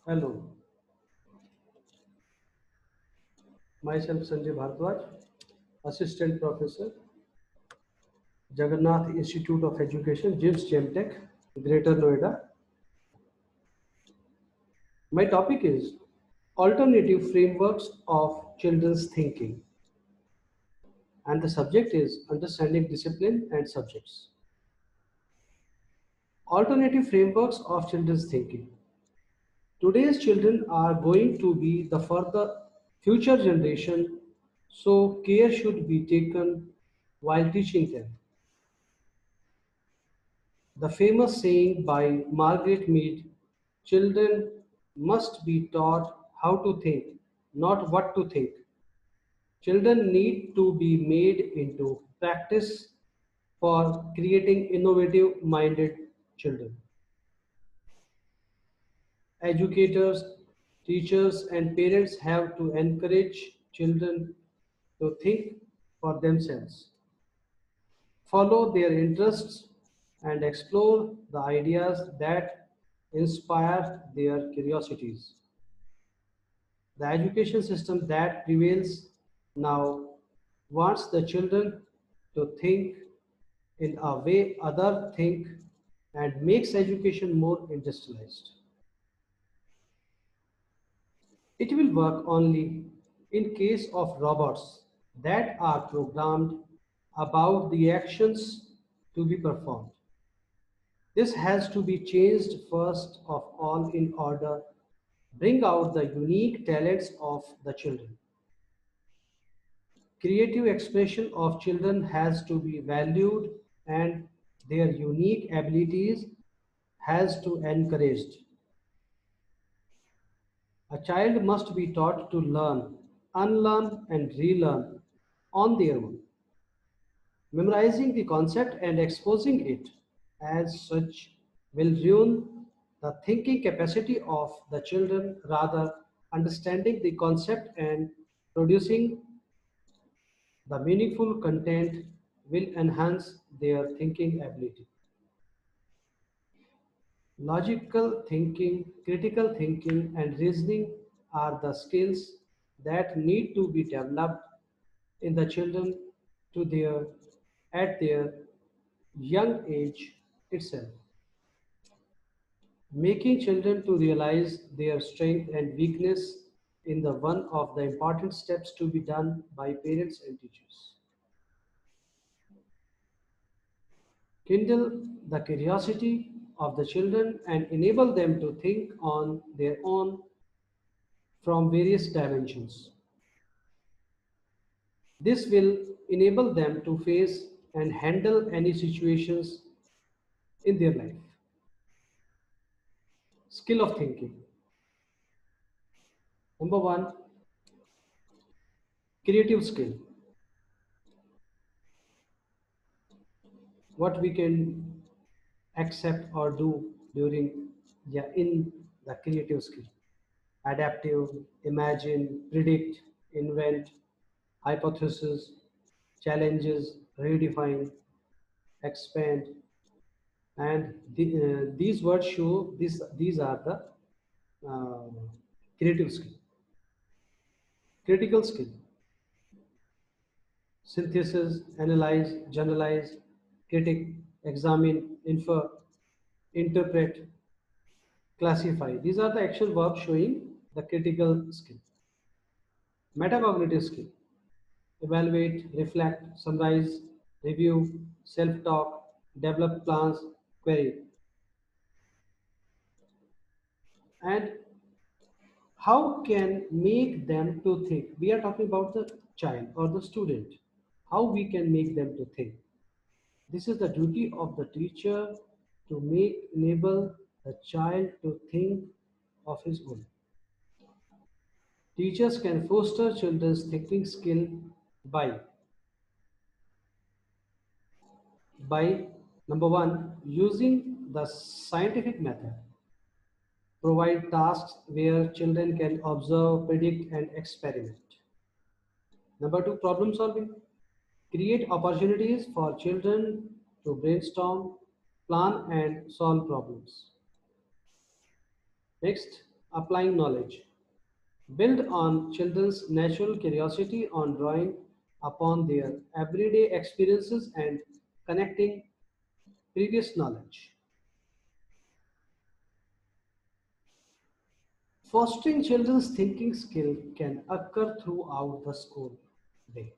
Hello, myself Sanjay Bhardwaj, Assistant Professor, Jagannath Institute of Education, JIMS Gemtech, Greater Noida. My topic is Alternative Frameworks of Children's Thinking, and the subject is Understanding Discipline and Subjects. Alternative Frameworks of Children's Thinking. Today's children are going to be the further future generation, so care should be taken while teaching them. The famous saying by Margaret Mead, children must be taught how to think, not what to think. Children need to be made into practice for creating innovative minded children. Educators, teachers, and parents have to encourage children to think for themselves, follow their interests, and explore the ideas that inspire their curiosities. The education system that prevails now wants the children to think in a way others think and makes education more industrialized. It will work only in case of robots that are programmed about the actions to be performed. This has to be changed first of all in order bring out the unique talents of the children. Creative expression of children has to be valued and their unique abilities has to encouraged. A child must be taught to learn, unlearn and relearn on their own. Memorizing the concept and exposing it as such will ruin the thinking capacity of the children. Rather, understanding the concept and producing the meaningful content will enhance their thinking ability. Logical thinking, critical thinking, and reasoning are the skills that need to be developed in the children to their at their young age itself. Making children to realize their strength and weakness in the one of the important steps to be done by parents and teachers. Kindle the curiosity of the children and enable them to think on their own from various dimensions. This will enable them to face and handle any situations in their life. Skill of thinking. Number one, creative skill. What we can accept or do during, yeah, in the creative skill. Adaptive, imagine, predict, invent, hypothesis, challenges, redefine, expand, and these words show this. These are the uh, creative skill. Critical skill: synthesis, analyze, generalize, critic, examine, infer, interpret, classify. These are the action verbs showing the critical skill. Metacognitive skill: evaluate, reflect, summarize, review, self-talk, develop plans, query. And how can make them to think? We are talking about the child or the student. How we can make them to think? This is the duty of the teacher to make enable the child to think of his own. Teachers can foster children's thinking skill by by number one, using the scientific method. Provide tasks where children can observe, predict, and experiment. Number two, problem solving. Create opportunities for children to brainstorm, plan, and solve problems. Next, applying knowledge. Build on children's natural curiosity on drawing upon their everyday experiences and connecting previous knowledge. Fostering children's thinking skill can occur throughout the school day.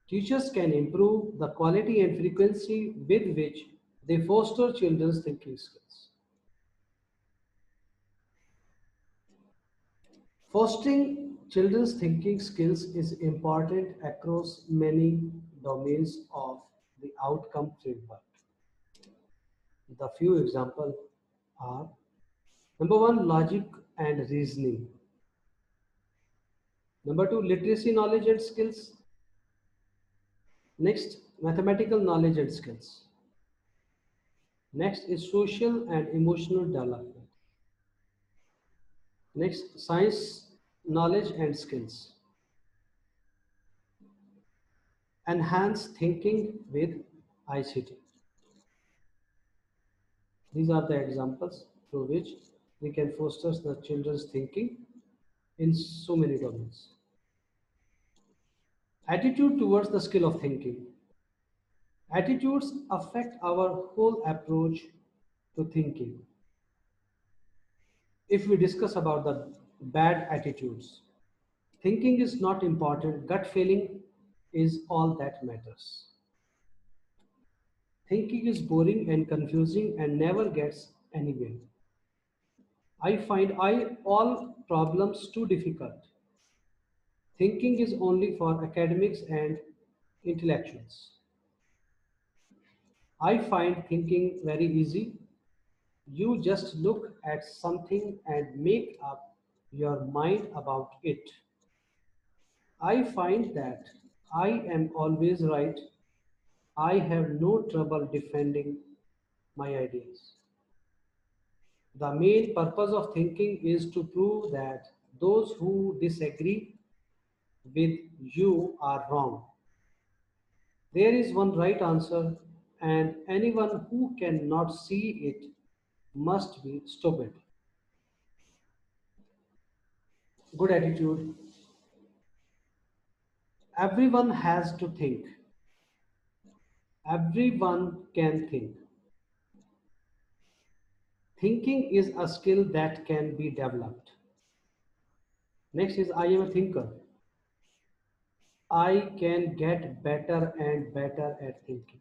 Teachers can improve the quality and frequency with which they foster children's thinking skills. Fostering children's thinking skills is important across many domains of the outcome framework. The few examples are: number one, logic and reasoning. Number two, literacy knowledge and skills. Next, mathematical knowledge and skills. Next is social and emotional development. Next, science knowledge and skills. Enhance thinking with ICT. These are the examples through which we can foster the children's thinking in so many domains. Attitude towards the skill of thinking. Attitudes affect our whole approach to thinking. If we discuss about the bad attitudes, thinking is not important, gut feeling is all that matters. Thinking is boring and confusing and never gets anywhere. I find all problems too difficult. Thinking is only for academics and intellectuals. I find thinking very easy. You just look at something and make up your mind about it. I find that I am always right. I have no trouble defending my ideas. The main purpose of thinking is to prove that those who disagree with you are wrong. There is one right answer, and anyone who cannot see it must be stupid. Good attitude. Everyone has to think. Everyone can think. Thinking is a skill that can be developed. Next is I am a thinker. I can get better and better at thinking.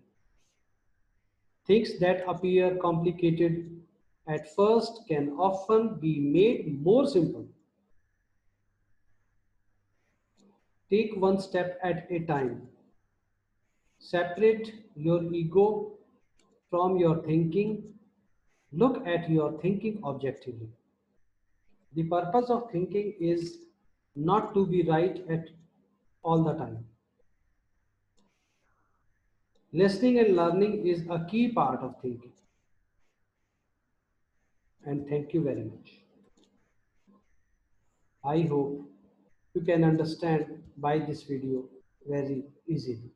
Things that appear complicated at first can often be made more simple. Take one step at a time. Separate your ego from your thinking. Look at your thinking objectively. The purpose of thinking is not to be right at all the time. Listening and learning is a key part of thinking. And thank you very much. I hope you can understand by this video very easily.